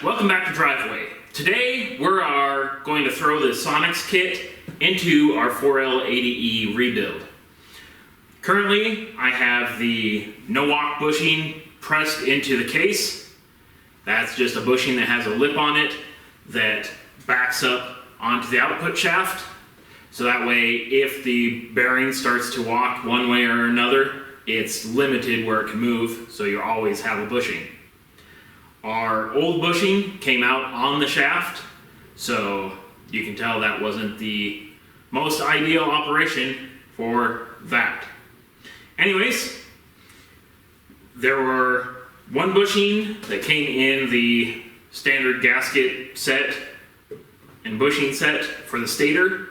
welcome back to Driveway. Today we are going to throw the Sonics kit into our 4L80E rebuild. Currently I have the no-walk bushing pressed into the case. That's just a bushing that has a lip on it that backs up onto the output shaft. So that way if the bearing starts to walk one way or another, it's limited where it can move, so you always have a bushing. Our old bushing came out on the shaft, so you can tell that wasn't the most ideal operation for that. Anyways, there were one bushing that came in the standard gasket set and bushing set for the stator,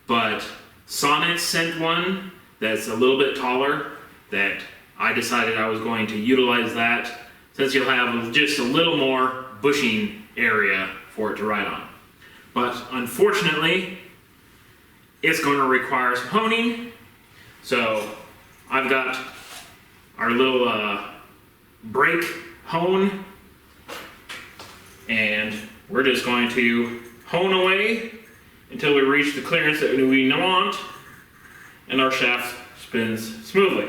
but Sonics sent one that's a little bit taller that I decided I was going to utilize that, since you'll have just a little more bushing area for it to ride on. But unfortunately, it's going to require some honing. So I've got our little brake hone, and we're just going to hone away until we reach the clearance that we want, and our shaft spins smoothly.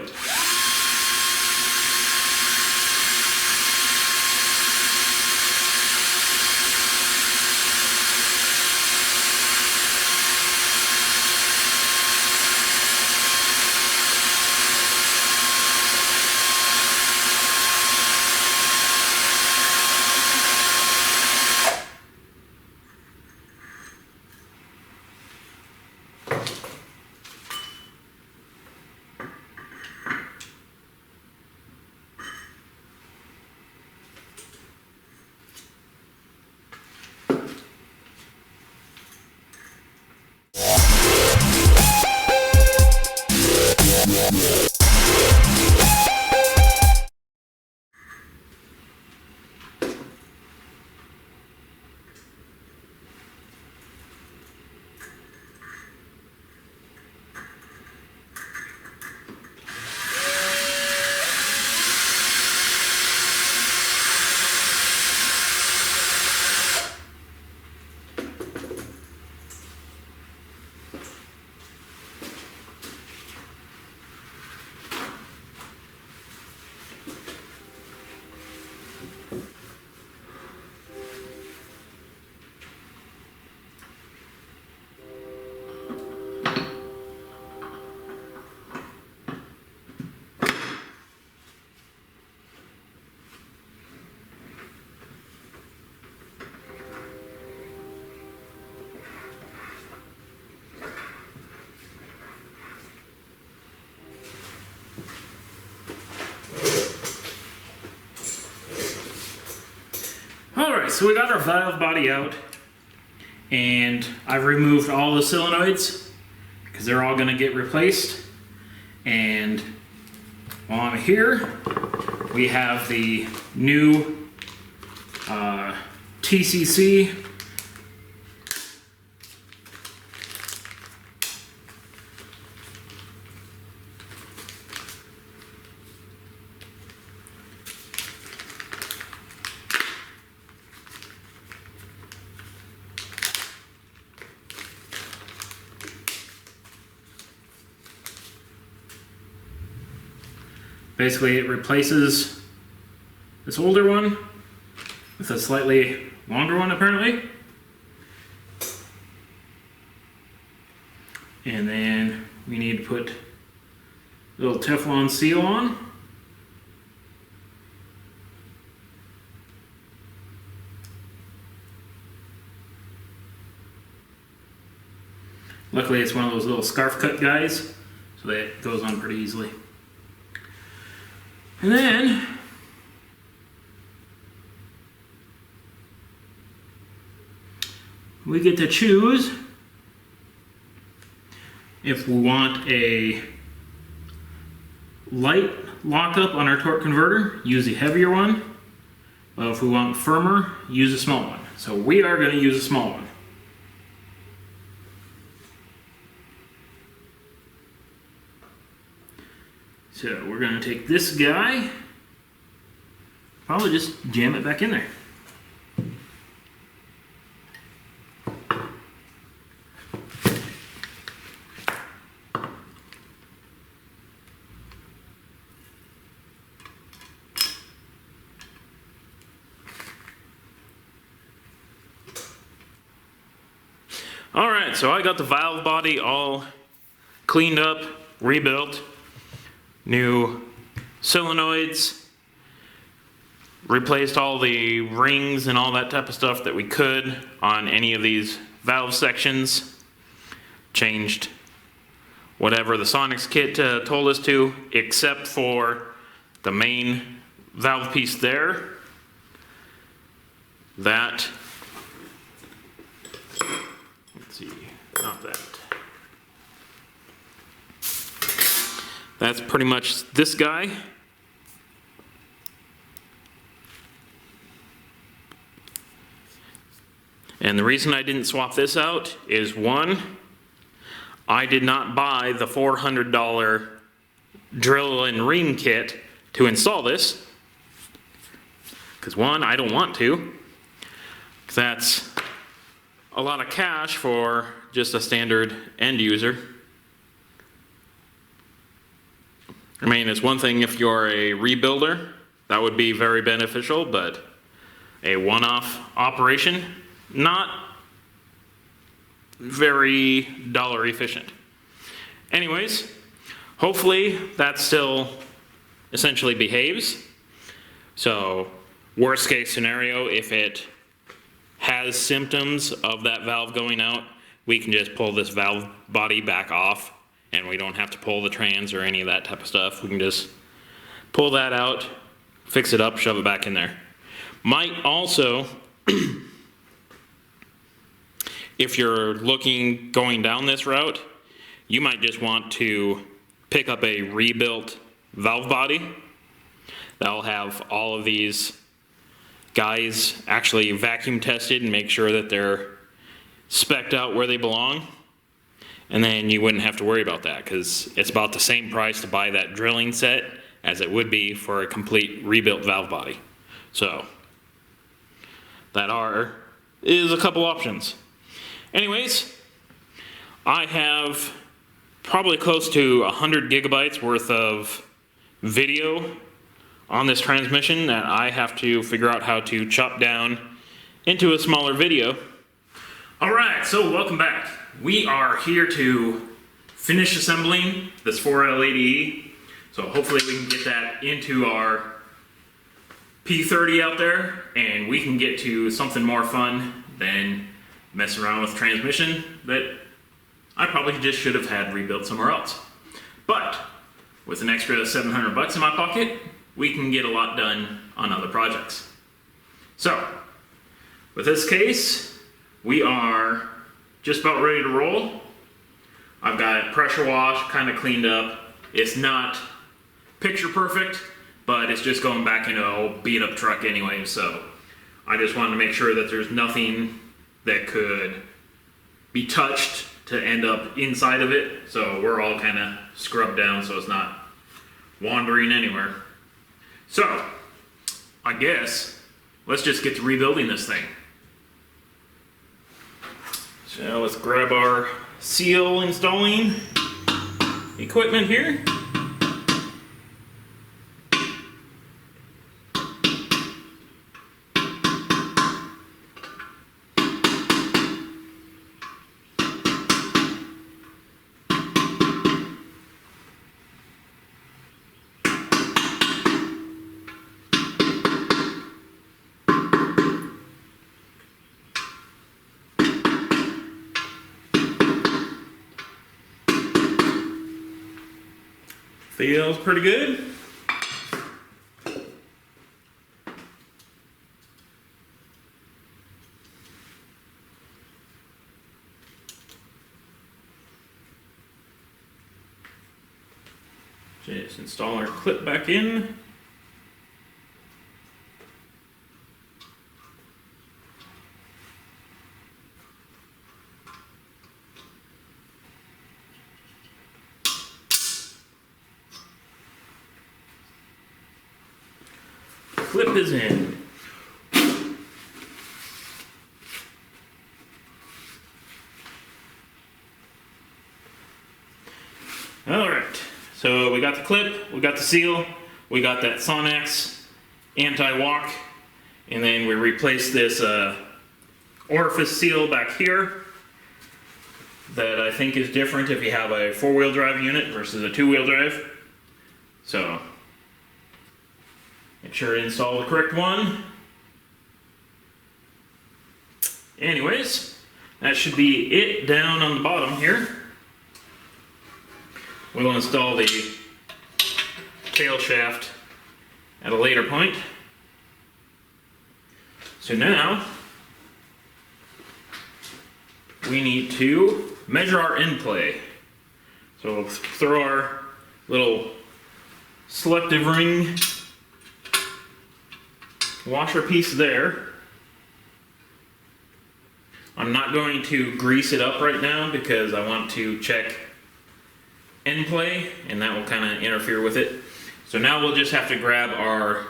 Alright, so we got our valve body out, and I've removed all the solenoids because they're all going to get replaced. And while I'm here, we have the new TCC Basically, it replaces this older one with a slightly longer one, apparently. And then we need to put a little Teflon seal on. Luckily, it's one of those little scarf cut guys, so that it goes on pretty easily. And then we get to choose if we want a light lockup on our torque converter, use the heavier one. Well, if we want firmer, use a small one. So we are going to use a small one. So we're going to take this guy, probably just jam it back in there. Alright, so I got the valve body all cleaned up, rebuilt, new solenoids, replaced all the rings and all that type of stuff that we could on any of these valve sections, changed whatever the Sonics kit told us to, except for the main valve piece there. That, let's see, not that. That's pretty much this guy. And the reason I didn't swap this out is, one, I did not buy the $400 drill and ream kit to install this. Because one, I don't want to. 'Cause that's a lot of cash for just a standard end user. I mean, it's one thing if you're a rebuilder, that would be very beneficial, but a one-off operation, not very dollar efficient. Anyways, hopefully that still essentially behaves. So, worst case scenario, if it has symptoms of that valve going out, we can just pull this valve body back off, and we don't have to pull the trans or any of that type of stuff. We can just pull that out, fix it up, shove it back in there. Might also, if you're going down this route, you might just want to pick up a rebuilt valve body. That'll have all of these guys actually vacuum tested and make sure that they're spec'd out where they belong. And then you wouldn't have to worry about that, because it's about the same price to buy that drilling set as it would be for a complete rebuilt valve body. So that is a couple options. Anyways, I have probably close to 100 gigabytes worth of video on this transmission that I have to figure out how to chop down into a smaller video. Alright, so welcome back. We are here to finish assembling this 4L80E. So hopefully we can get that into our P30 out there, and we can get to something more fun than messing around with transmission that I probably just should have had rebuilt somewhere else. But with an extra 700 bucks in my pocket, we can get a lot done on other projects. So, with this case, we are just about ready to roll. I've got it pressure washed, kind of cleaned up. It's not picture perfect, but it's just going back in an old beat up truck anyway, so I just wanted to make sure that there's nothing that could be touched to end up inside of it, so we're all kind of scrubbed down so it's not wandering anywhere. So, I guess, let's just get to rebuilding this thing. So let's grab our seal installing equipment here. Feels pretty good. Just install our clip back in. Clip is in. Alright, so we got the clip, we got the seal, we got that Sonex anti-walk, and then we replaced this orifice seal back here. that I think is different if you have a 4-wheel drive unit versus a 2-wheel drive. So, make sure to install the correct one. Anyways, that should be it down on the bottom here. We'll install the tail shaft at a later point. So now, we need to measure our end play. So we'll throw our little selective ring washer piece there. I'm not going to grease it up right now because I want to check end play, and that will kind of interfere with it. So now we'll just have to grab our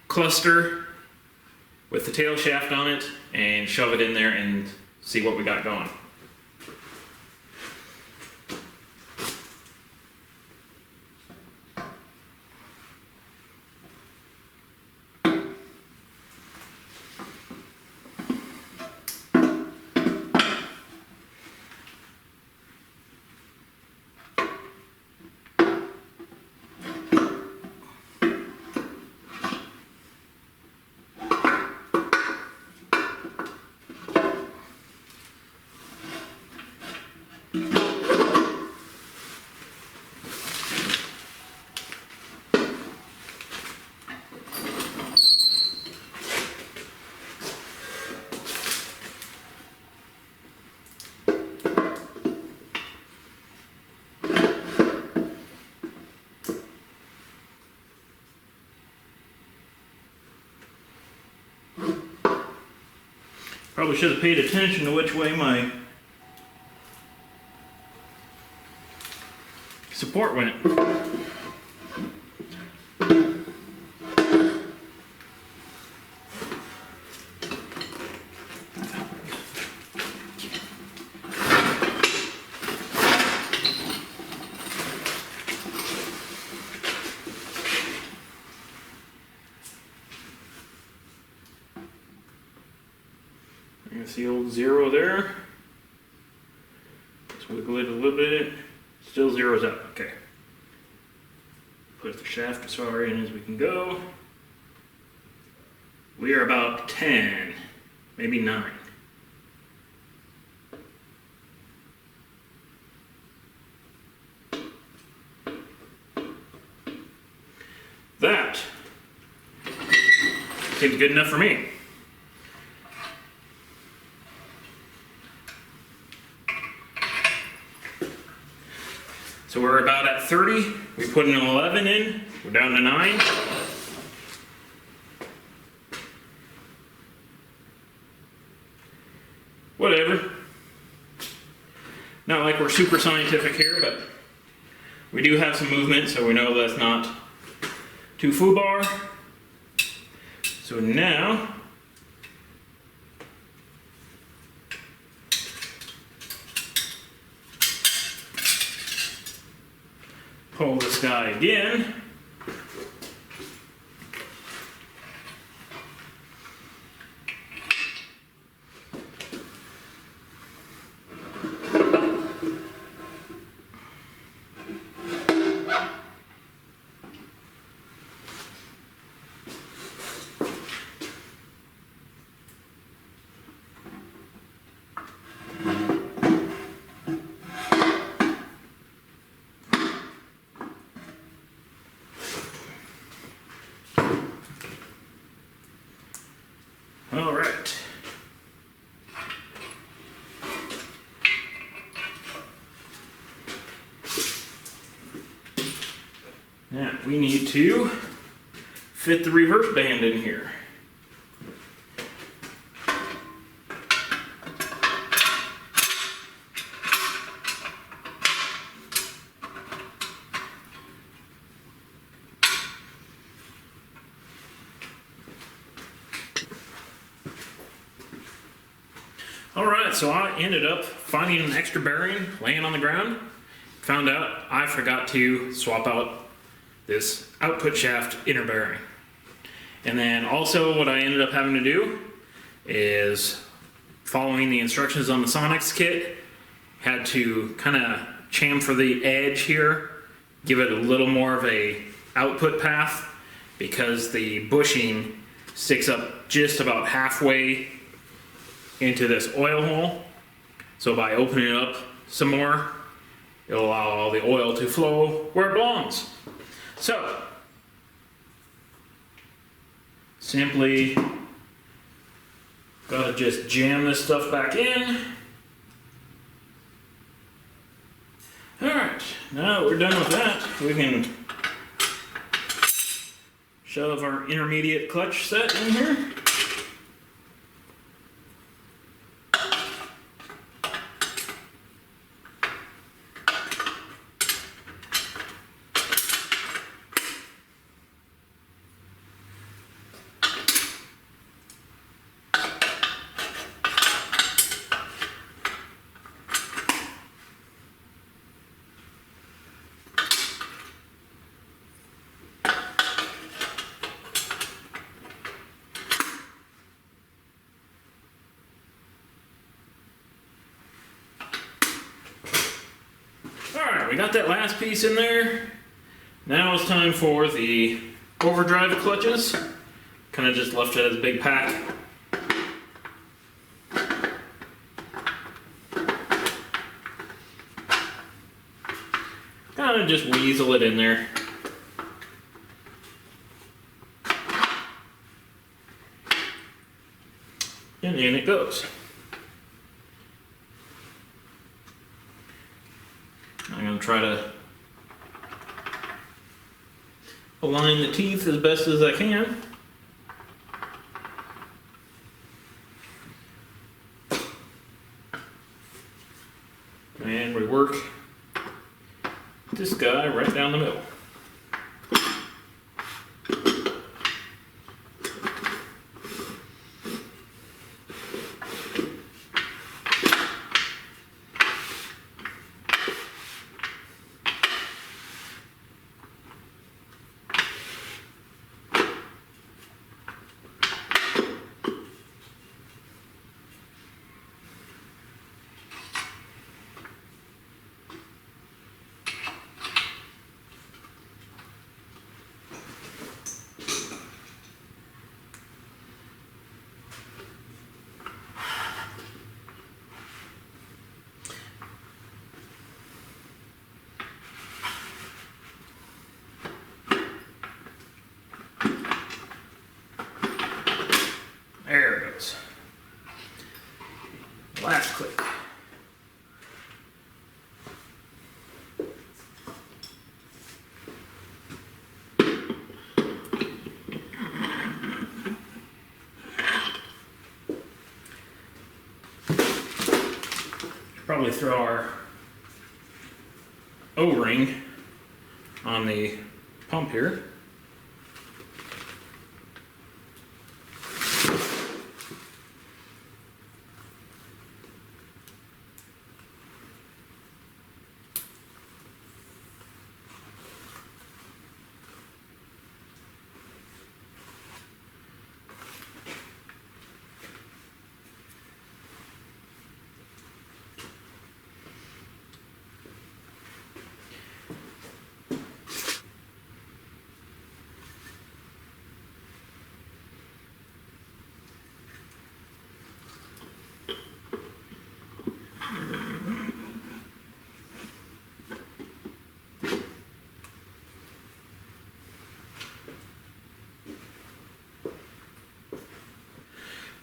cluster with the tail shaft on it and shove it in there and see what we got going. Probably should have paid attention to which way my support went. There's the old 0 there. Just wiggle it a little bit. Still zeroes up. Okay. Put the shaft as far in as we can go. We are about 10, maybe 9. That seems good enough for me. So we're about at 30, we put an 11 in, we're down to 9. Whatever. Not like we're super scientific here, but we do have some movement, so we know that's not too foobar. So now, pull this guy again. All right. Now we need to fit the reverse band in here. Alright, so I ended up finding an extra bearing laying on the ground. Found out I forgot to swap out this output shaft inner bearing. And then also what I ended up having to do is, following the instructions on the Sonics kit, had to kind of chamfer the edge here, give it a little more of a output path, because the bushing sticks up just about halfway into this oil hole. So by opening it up some more, it'll allow all the oil to flow where it belongs. So simply gotta just jam this stuff back in. Alright, now that we're done with that, we can shove our intermediate clutch set in here. Alright, we got that last piece in there. Now it's time for the overdrive clutches. Kind of just left it as a big pack. Kind of just weasel it in there. And in it goes. I'm going to try to align the teeth as best as I can. And we work this guy right down the middle. There it goes. Last click. Probably throw our O-ring on the pump here.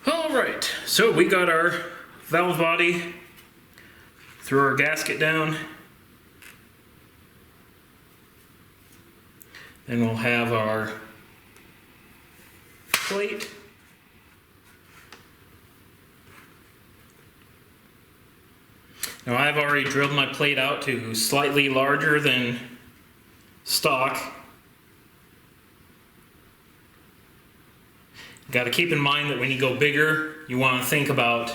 Alright, so we got our valve body, threw our gasket down, then we'll have our plate. Now I've already drilled my plate out to slightly larger than stock. Got to keep in mind that when you go bigger, you want to think about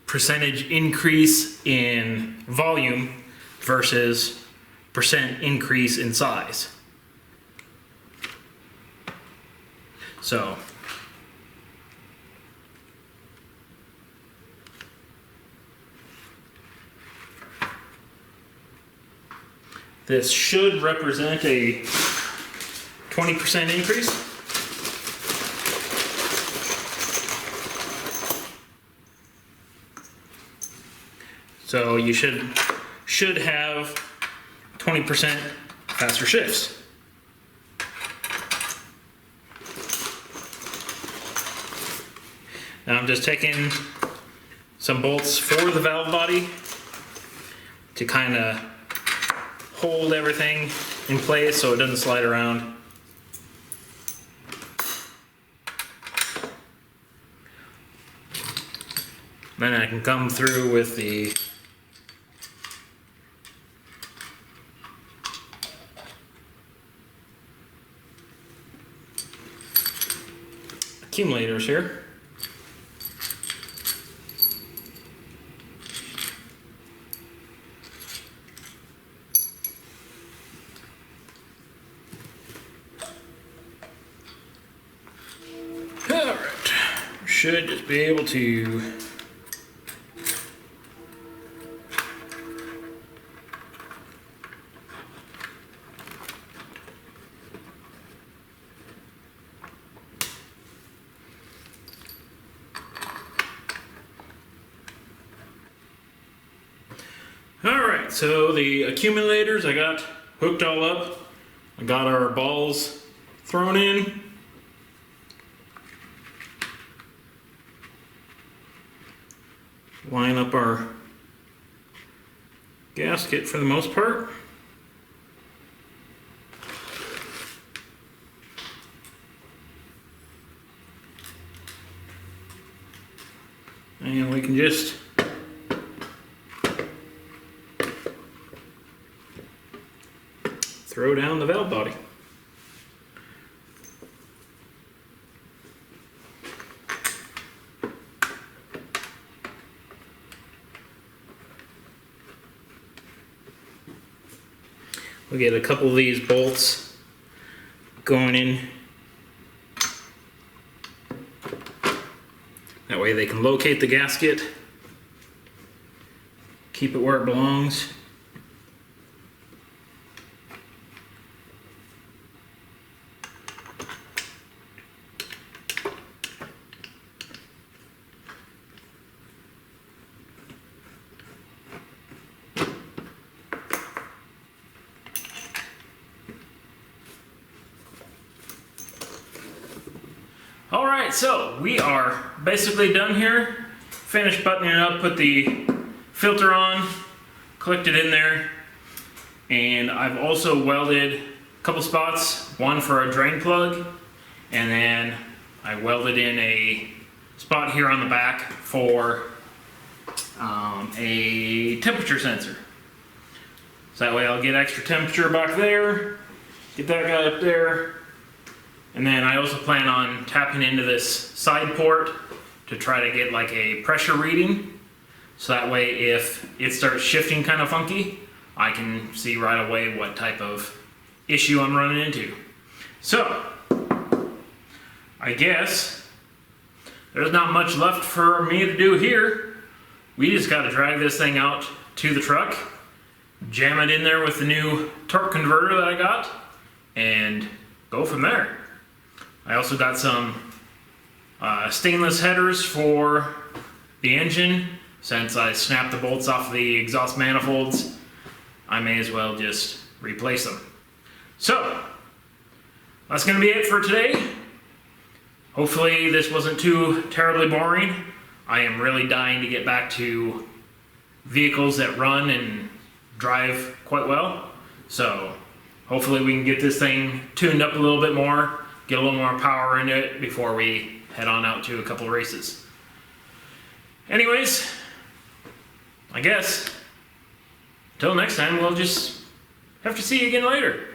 percentage increase in volume versus percent increase in size. So This should represent a 20% increase. So you should have 20% faster shifts. Now I'm just taking some bolts for the valve body to kind of hold everything in place so it doesn't slide around. Then I can come through with the accumulators here. Alright, should just be able to Alright, so the accumulators I got hooked all up. I got our balls thrown in. Line up our gasket for the most part. And we can just throw down the valve body. We'll get a couple of these bolts going in. That way they can locate the gasket, keep it where it belongs. Alright, so we are basically done here. Finished buttoning it up, put the filter on, clicked it in there, and I've also welded a couple spots, one for a drain plug, and then I welded in a spot here on the back for a temperature sensor. So that way I'll get extra temperature back there, get that guy up there. And then I also plan on tapping into this side port to try to get like a pressure reading. So that way if it starts shifting kind of funky, I can see right away what type of issue I'm running into. So, I guess there's not much left for me to do here. We just got to drag this thing out to the truck, jam it in there with the new torque converter that I got, and go from there. I also got some stainless headers for the engine. Since I snapped the bolts off the exhaust manifolds, I may as well just replace them. So, that's going to be it for today. Hopefully this wasn't too terribly boring. I am really dying to get back to vehicles that run and drive quite well. So, hopefully we can get this thing tuned up a little bit more, get a little more power into it before we head on out to a couple of races. Anyways, I guess, until next time, we'll just have to see you again later.